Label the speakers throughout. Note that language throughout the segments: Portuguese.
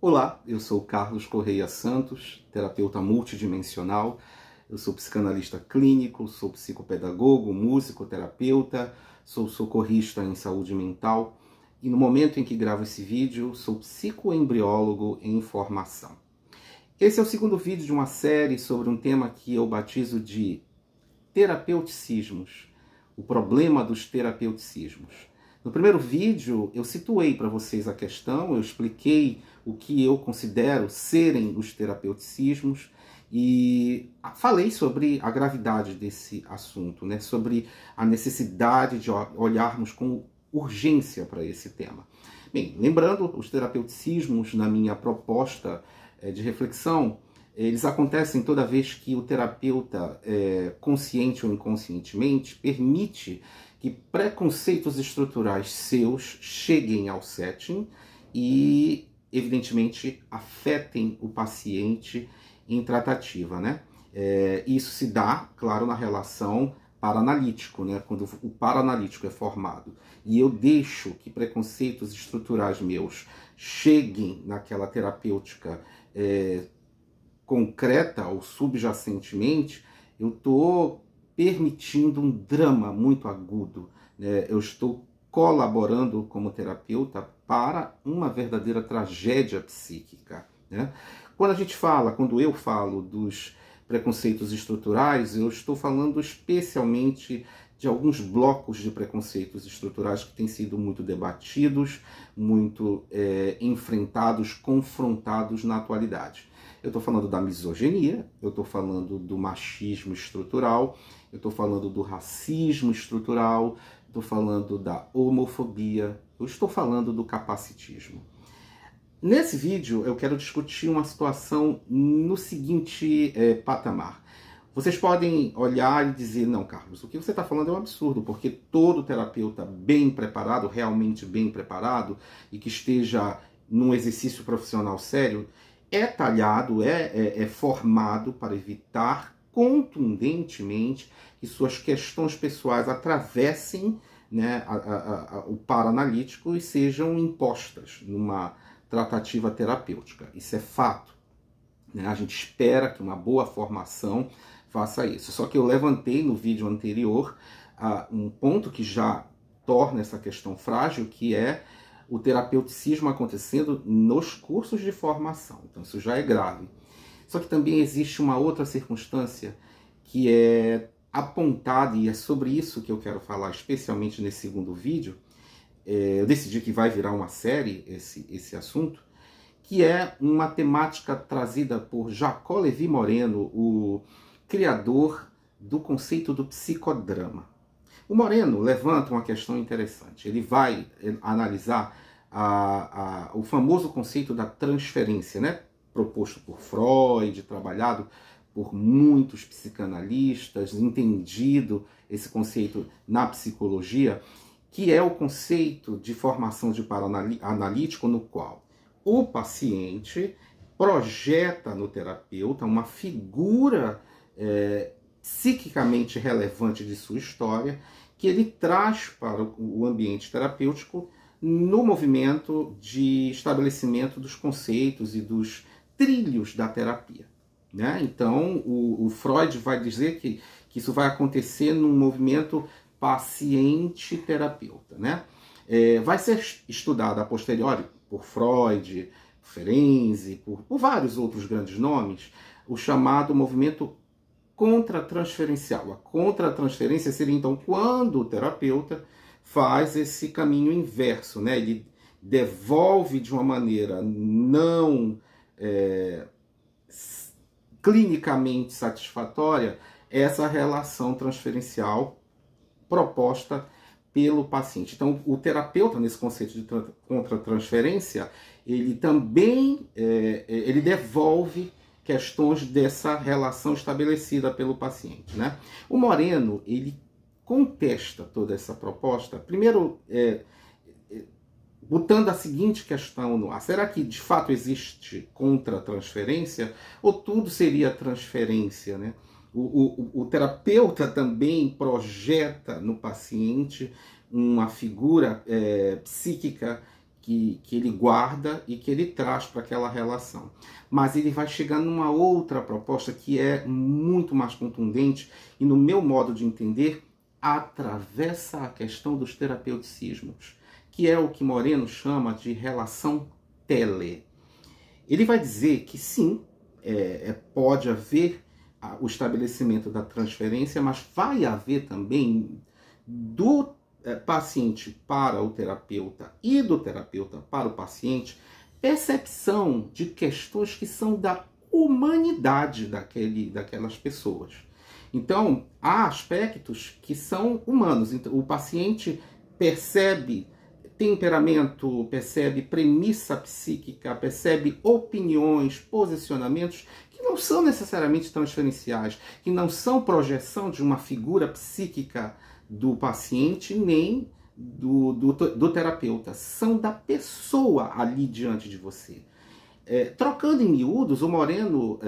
Speaker 1: Olá, eu sou Carlos Correia Santos, terapeuta multidimensional. Eu sou psicanalista clínico, sou psicopedagogo, musicoterapeuta, sou socorrista em saúde mental e no momento em que gravo esse vídeo, sou psicoembriólogo em formação. Esse é o segundo vídeo de uma série sobre um tema que eu batizo de terapeuticismos, o problema dos terapeuticismos. No primeiro vídeo, eu situei para vocês a questão, eu expliquei o que eu considero serem os terapeuticismos e falei sobre a gravidade desse assunto, né? Sobre a necessidade de olharmos com urgência para esse tema. Bem, lembrando, os terapeuticismos, na minha proposta de reflexão, eles acontecem toda vez que o terapeuta, consciente ou inconscientemente, permite que preconceitos estruturais seus cheguem ao setting e, evidentemente, afetem o paciente em tratativa, né? Isso se dá, claro, na relação paranalítico, né? Quando o paranalítico é formado e eu deixo que preconceitos estruturais meus cheguem naquela terapêutica concreta ou subjacentemente, eu estou permitindo um drama muito agudo, né? Eu estou colaborando como terapeuta para uma verdadeira tragédia psíquica, né? Quando eu falo dos preconceitos estruturais, eu estou falando especialmente de alguns blocos de preconceitos estruturais que têm sido muito debatidos, muito enfrentados, confrontados na atualidade. Eu estou falando da misoginia, eu estou falando do machismo estrutural, eu estou falando do racismo estrutural, estou falando da homofobia, eu estou falando do capacitismo. Nesse vídeo eu quero discutir uma situação no seguinte patamar. Vocês podem olhar e dizer, não, Carlos, o que você está falando é um absurdo, porque todo terapeuta bem preparado, realmente bem preparado, e que esteja num exercício profissional sério, é talhado, é formado para evitar contundentemente que suas questões pessoais atravessem, né, o paranalítico e sejam impostas numa tratativa terapêutica. Isso é fato, né? A gente espera que uma boa formação faça isso. Só que eu levantei no vídeo anterior um ponto que já torna essa questão frágil, que é o terapeuticismo acontecendo nos cursos de formação. Então isso já é grave. Só que também existe uma outra circunstância que é apontada, e é sobre isso que eu quero falar especialmente nesse segundo vídeo. Eu decidi que vai virar uma série esse assunto, que é uma temática trazida por Jacó Levi Moreno, o criador do conceito do psicodrama. O Moreno levanta uma questão interessante. Ele vai analisar o famoso conceito da transferência, né? Proposto por Freud, trabalhado por muitos psicanalistas, entendido esse conceito na psicologia, que é o conceito de formação de paranalítico, no qual o paciente projeta no terapeuta uma figura psiquicamente relevante de sua história, que ele traz para o ambiente terapêutico no movimento de estabelecimento dos conceitos e dos trilhos da terapia, né? Então, o Freud vai dizer que isso vai acontecer num movimento paciente-terapeuta, né? Vai ser estudado a posteriori por Freud, Ferenczi, por vários outros grandes nomes, o chamado movimento contratransferencial. A contratransferência seria, então, quando o terapeuta faz esse caminho inverso, né? Ele devolve de uma maneira não clinicamente satisfatória essa relação transferencial proposta pelo paciente. Então, o terapeuta, nesse conceito de contratransferência, ele também ele devolve questões dessa relação estabelecida pelo paciente, né? O Moreno, ele contesta toda essa proposta, primeiro botando a seguinte questão no ar: será que de fato existe contratransferência ou tudo seria transferência, né? O terapeuta também projeta no paciente uma figura psíquica que ele guarda e que ele traz para aquela relação. Mas ele vai chegar numa outra proposta que é muito mais contundente e, no meu modo de entender, atravessa a questão dos terapeuticismos, que é o que Moreno chama de relação tele. Ele vai dizer que sim, pode haver o estabelecimento da transferência, mas vai haver também do paciente para o terapeuta e do terapeuta para o paciente percepção de questões que são da humanidade daquelas pessoas. Então, há aspectos que são humanos. Então, o paciente percebe temperamento, percebe premissa psíquica, percebe opiniões, posicionamentos que não são necessariamente transferenciais, que não são projeção de uma figura psíquica do paciente nem do terapeuta, são da pessoa ali diante de você. Trocando em miúdos, o Moreno,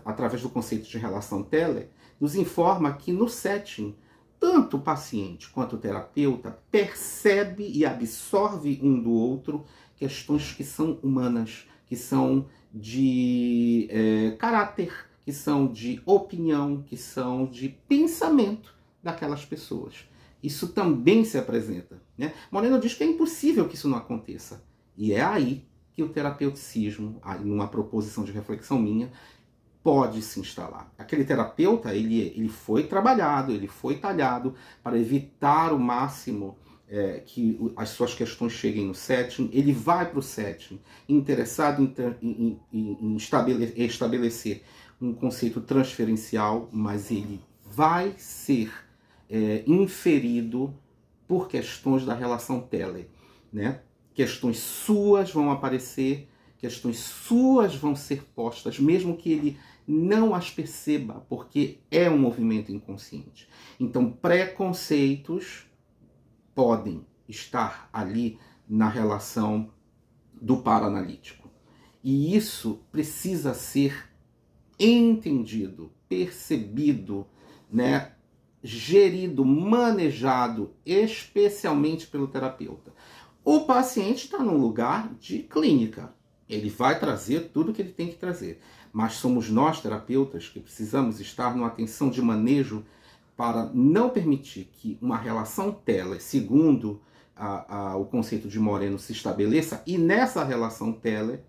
Speaker 1: através do conceito de relação tele, nos informa que no setting, tanto o paciente quanto o terapeuta percebe e absorve um do outro questões que são humanas, que são de caráter, que são de opinião, que são de pensamento daquelas pessoas. Isso também se apresenta, né? Moreno diz que é impossível que isso não aconteça. E é aí que o terapeuticismo, numa proposição de reflexão minha, pode se instalar. Aquele terapeuta, ele foi trabalhado, ele foi talhado para evitar o máximo que as suas questões cheguem no setting. Ele vai para o setting interessado em estabelecer um conceito transferencial, mas ele vai ser inferido por questões da relação tele, né? Questões suas vão aparecer, questões suas vão ser postas, mesmo que ele não as perceba, porque é um movimento inconsciente. Então, preconceitos podem estar ali na relação do paraanalítico. E isso precisa ser entendido, percebido, né? Gerido, manejado, especialmente pelo terapeuta. O paciente está num lugar de clínica. Ele vai trazer tudo que ele tem que trazer. Mas somos nós, terapeutas, que precisamos estar numa atenção de manejo para não permitir que uma relação tele, segundo o conceito de Moreno, se estabeleça. E nessa relação tele,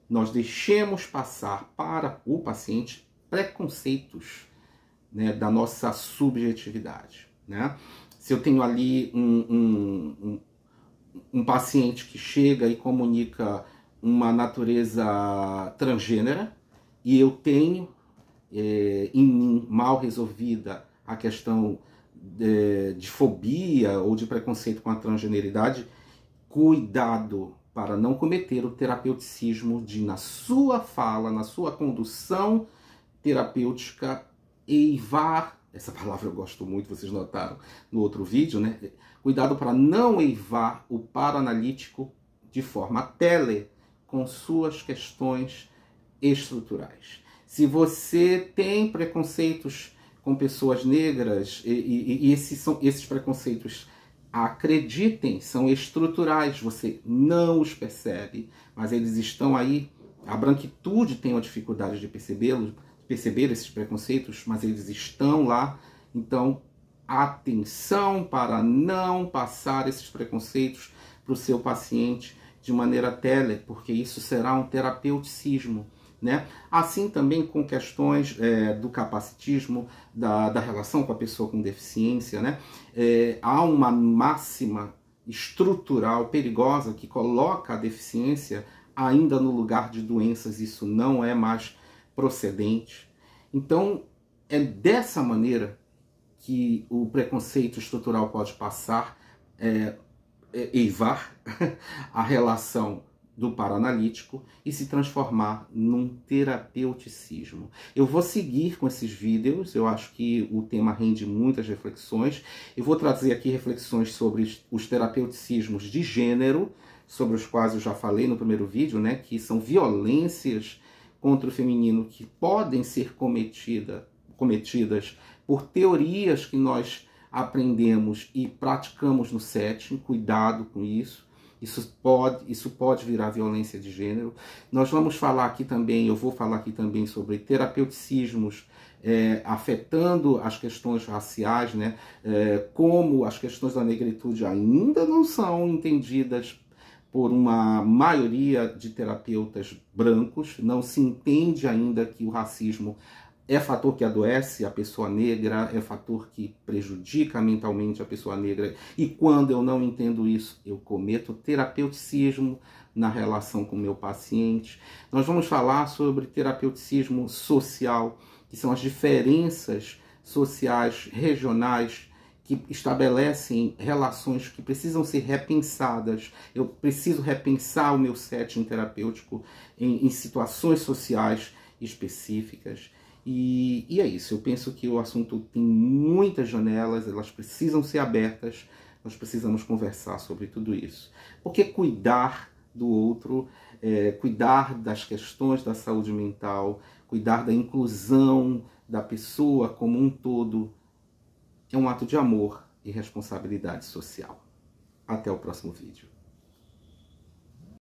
Speaker 1: nós deixemos passar para o paciente preconceitos, né, da nossa subjetividade, né? Se eu tenho ali um paciente que chega e comunica uma natureza transgênera e eu tenho em mim mal resolvida a questão de fobia ou de preconceito com a transgeneridade, cuidado para não cometer o terapeuticismo de, na sua fala, na sua condução terapêutica, eivar, essa palavra eu gosto muito, vocês notaram no outro vídeo, né? Cuidado para não eivar o paraanalítico de forma tele com suas questões estruturais. Se você tem preconceitos com pessoas negras, e esses preconceitos, acreditem, são estruturais, você não os percebe, mas eles estão aí. A branquitude tem uma dificuldade de perceber esses preconceitos, mas eles estão lá. Então, atenção para não passar esses preconceitos para o seu paciente de maneira tele, porque isso será um terapeuticismo, né? Assim também com questões do capacitismo, da relação com a pessoa com deficiência, né? Há uma máxima estrutural perigosa que coloca a deficiência ainda no lugar de doenças. Isso não é mais procedente. Então, é dessa maneira que o preconceito estrutural pode passar, eivar a relação do paraanalítico e se transformar num terapeuticismo. Eu vou seguir com esses vídeos, eu acho que o tema rende muitas reflexões. Eu vou trazer aqui reflexões sobre os terapeuticismos de gênero, sobre os quais eu já falei no primeiro vídeo, né, que são violências contra o feminino que podem ser cometidas por teorias que nós aprendemos e praticamos no setting. Cuidado com isso. Isso pode virar violência de gênero. Nós vamos falar aqui também, eu vou falar aqui também sobre terapeuticismos afetando as questões raciais, né? Como as questões da negritude ainda não são entendidas por uma maioria de terapeutas brancos, não se entende ainda que o racismo é fator que adoece a pessoa negra, é fator que prejudica mentalmente a pessoa negra. E quando eu não entendo isso, eu cometo terapeuticismo na relação com o meu paciente. Nós vamos falar sobre terapeuticismo social, que são as diferenças sociais, regionais, que estabelecem relações que precisam ser repensadas. Eu preciso repensar o meu setting terapêutico em situações sociais específicas. E é isso, eu penso que o assunto tem muitas janelas, elas precisam ser abertas, nós precisamos conversar sobre tudo isso. Porque cuidar do outro, cuidar das questões da saúde mental, cuidar da inclusão da pessoa como um todo, é um ato de amor e responsabilidade social. Até o próximo vídeo.